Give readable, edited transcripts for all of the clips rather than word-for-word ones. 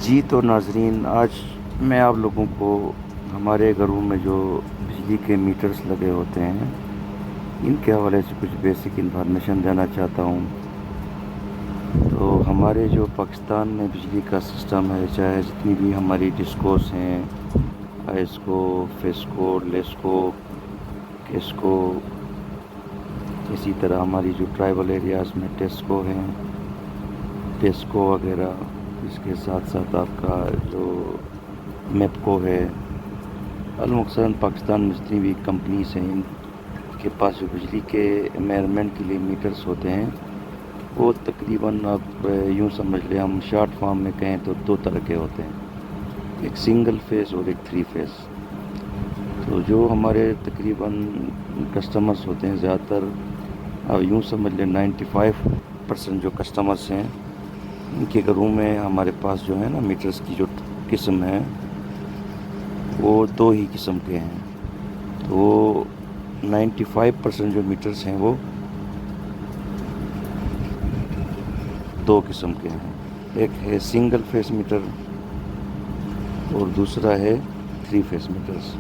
جی تو ناظرین، آج میں آپ لوگوں کو ہمارے گھروں میں جو بجلی کے میٹرز لگے ہوتے ہیں ان کے حوالے سے کچھ بیسک انفارمیشن دینا چاہتا ہوں۔ تو ہمارے جو پاکستان میں بجلی کا سسٹم ہے، چاہے جتنی بھی ہماری ڈسکوز ہیں، آئسکو، فیسکو، لیسکو، کیسکو، اسی طرح ہماری جو ٹرائبل ایریاز میں ٹیسکو ہیں، ٹیسکو وغیرہ، اس کے ساتھ ساتھ آپ کا جو میپکو ہے، المقصد پاکستان میں جتنی بھی کمپنیز ہیں ان کے پاس جو بجلی کے میئرمنٹ کے لیے میٹرز ہوتے ہیں وہ تقریباً آپ یوں سمجھ لیں، ہم شارٹ فارم میں کہیں تو دو طرح کے ہوتے ہیں، ایک سنگل فیس اور ایک 3 فیس۔ تو جو ہمارے تقریباً کسٹمرز ہوتے ہیں، زیادہ تر اب یوں سمجھ لیں 95% جو کسٹمرز ہیں ان کے گھروں میں ہمارے پاس جو ہے نا میٹرز کی جو قسم ہے وہ دو ہی قسم کے ہیں۔ تو 95% جو میٹرز ہیں وہ دو قسم کے ہیں، ایک ہے سنگل فیس میٹر اور دوسرا ہے 3 فیس میٹرز۔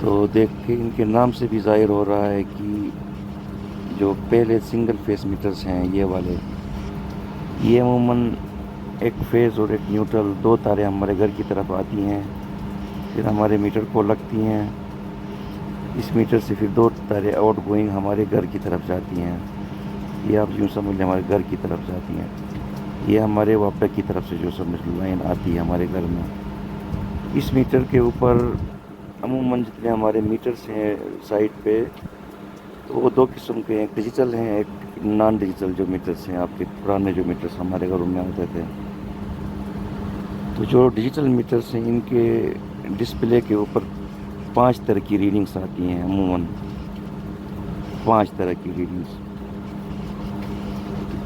تو دیکھ کے ان کے نام سے بھی ظاہر ہو رہا ہے کہ جو پہلے سنگل فیس میٹرز ہیں یہ والے، یہ عموماً ایک فیز اور ایک نیوٹرل، دو تاریں ہمارے گھر کی طرف آتی ہیں، پھر ہمارے میٹر کو لگتی ہیں، اس میٹر سے پھر دو تاریں آؤٹ گوئنگ ہمارے گھر کی طرف جاتی ہیں، یہ آپ یوں سمجھ لیں ہمارے گھر کی طرف جاتی ہیں، یہ ہمارے واپڈا کی طرف سے جو سمجھ لائن آتی ہے ہمارے گھر میں۔ اس میٹر کے اوپر عموماً جتنے ہمارے میٹرز ہیں سائٹ پہ تو وہ دو قسم کے ہیں، ایک ڈیجیٹل ہیں، ایک نان ڈیجیٹل جو میٹرز ہیں، آپ کے پرانے جو میٹرز ہمارے گھروں میں ہوتے تھے۔ تو جو ڈیجیٹل میٹرز ہیں ان کے ڈسپلے کے اوپر 5 طرح کی ریڈنگز آتی ہیں، عموماً 5 طرح کی ریڈنگز۔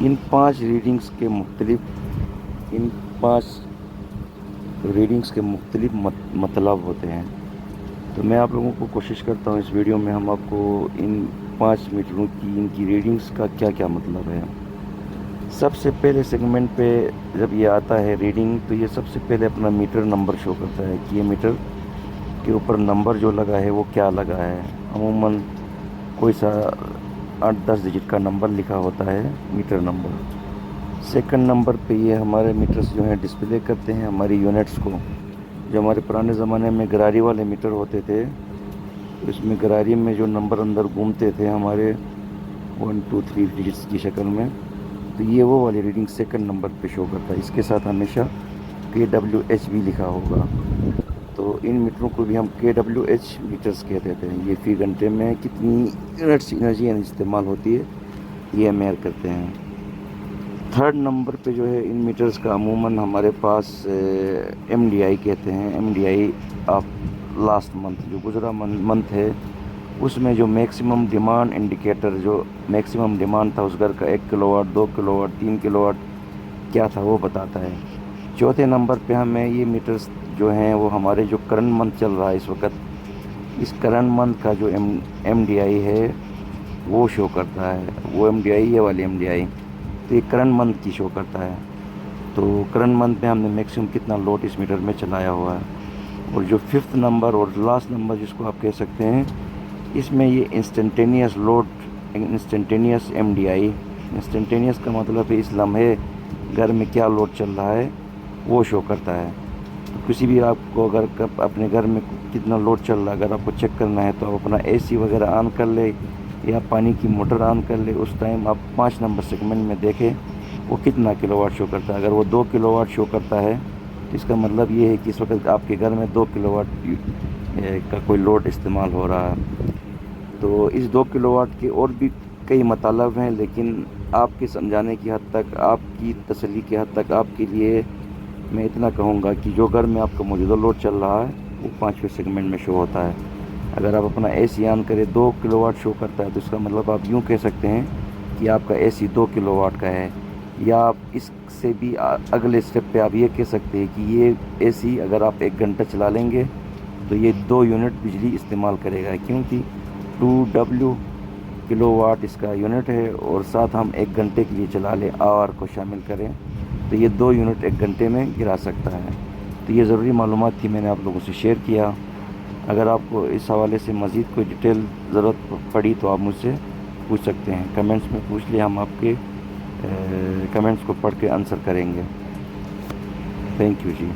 ان 5 ریڈنگز کے مختلف مطلب ہوتے ہیں۔ تو میں آپ لوگوں کو کوشش کرتا ہوں اس ویڈیو میں ہم آپ کو ان 5 میٹروں کی ان کی ریڈنگز کا کیا کیا مطلب ہے۔ سب سے پہلے سیگمنٹ پہ جب یہ آتا ہے ریڈنگ تو یہ سب سے پہلے اپنا میٹر نمبر شو کرتا ہے کہ یہ میٹر کے اوپر نمبر جو لگا ہے وہ کیا لگا ہے، عموماً کوئی سا 8-10 ڈیجٹ کا نمبر لکھا ہوتا ہے، میٹر نمبر۔ سیکنڈ نمبر پہ یہ ہمارے میٹرز جو ہیں ڈسپلے کرتے ہیں ہماری یونٹس کو۔ جو ہمارے پرانے زمانے میں گراری والے میٹر ہوتے تھے اس میں گراری میں جو نمبر اندر گھومتے تھے ہمارے 1 2 3 ڈیجٹس کی شکل میں، تو یہ وہ والی ریڈنگ سیکنڈ نمبر پہ شو کرتا ہے، اس کے ساتھ ہمیشہ KWH بھی لکھا ہوگا۔ تو ان میٹروں کو بھی ہم KWH میٹرز کہتے تھے، یہ فی گھنٹے میں کتنی یونٹس انرجی استعمال ہوتی ہے یہ میئر کرتے ہیں۔ تھرڈ نمبر پہ جو ہے ان میٹرز کا عموماً ہمارے پاس MDI کہتے ہیں، MDI آف لاسٹ منتھ، جو گزرا منتھ ہے اس میں جو میکسیمم ڈیمانڈ انڈیکیٹر، جو میکسیمم ڈیمانڈ تھا اس گھر کا 1 kilowatt, 2 kilowatt, 3 kilowatt کیا تھا وہ بتاتا ہے۔ چوتھے نمبر پہ ہمیں یہ میٹرز جو ہیں وہ ہمارے جو کرنٹ منتھ چل رہا ہے اس وقت، اس کرنٹ منتھ کا جو MDI ہے وہ شو کرتا ہے، وہ MDI یہ والی MDI تو یہ کرنٹ منتھ کی شو کرتا ہے۔ تو کرنٹ منتھ میں ہم نے میکسیمم کتنا لوڈ اس میٹر میں چلایا ہوا ہے۔ اور جو 5th نمبر اور لاسٹ نمبر جس کو آپ کہہ سکتے ہیں، اس میں یہ instantaneous load, instantaneous MDI، instantaneous کا مطلب ہے اس لمحے گھر میں کیا لوڈ چل رہا ہے وہ شو کرتا ہے۔ تو کسی بھی آپ کو اگر اپنے گھر میں کتنا لوڈ چل رہا ہے اگر آپ کو چیک کرنا ہے تو آپ اپنا AC وغیرہ آن کر لے یا پانی کی موٹر آن کر لے، اس ٹائم آپ 5 نمبر سیگمنٹ میں دیکھیں وہ کتنا کلو واٹ شو کرتا ہے۔ اگر وہ 2 کلو واٹ شو کرتا ہے تو اس کا مطلب یہ ہے کہ اس وقت آپ کے گھر میں 2 کلو واٹ کا کوئی لوڈ استعمال ہو رہا ہے۔ تو اس 2 کلو واٹ کے اور بھی کئی مطالب ہیں، لیکن آپ کے سمجھانے کی حد تک، آپ کی تسلی کی حد تک آپ کے لیے میں اتنا کہوں گا کہ جو گھر میں آپ کا موجودہ لوڈ چل رہا ہے وہ 5ویں سیگمنٹ میں شو ہوتا ہے۔ اگر آپ اپنا AC آن کریں 2 کلو واٹ شو کرتا ہے تو اس کا مطلب آپ یوں کہہ سکتے ہیں کہ آپ کا AC 2 کلو واٹ کا ہے، یا آپ اس سے بھی اگلے سٹیپ پہ آپ یہ کہہ سکتے ہیں کہ یہ AC اگر آپ 1 گھنٹہ چلا لیں گے تو یہ 2 یونٹ بجلی استعمال کرے گا، کیونکہ 2W کلو واٹ اس کا یونٹ ہے، اور ساتھ ہم 1 گھنٹے کے لیے چلا لیں آور کو شامل کریں تو یہ 2 یونٹ 1 گھنٹے میں گرا سکتا ہے۔ تو یہ ضروری معلومات تھی، میں نے آپ لوگوں سے شیئر کیا۔ اگر آپ کو اس حوالے سے مزید کوئی ڈیٹیل ضرورت پڑی تو آپ مجھ سے پوچھ سکتے ہیں، کمنٹس میں پوچھ لیں، ہم آپ کے کمنٹس کو پڑھ کے آنسر کریں گے۔ Thank you G.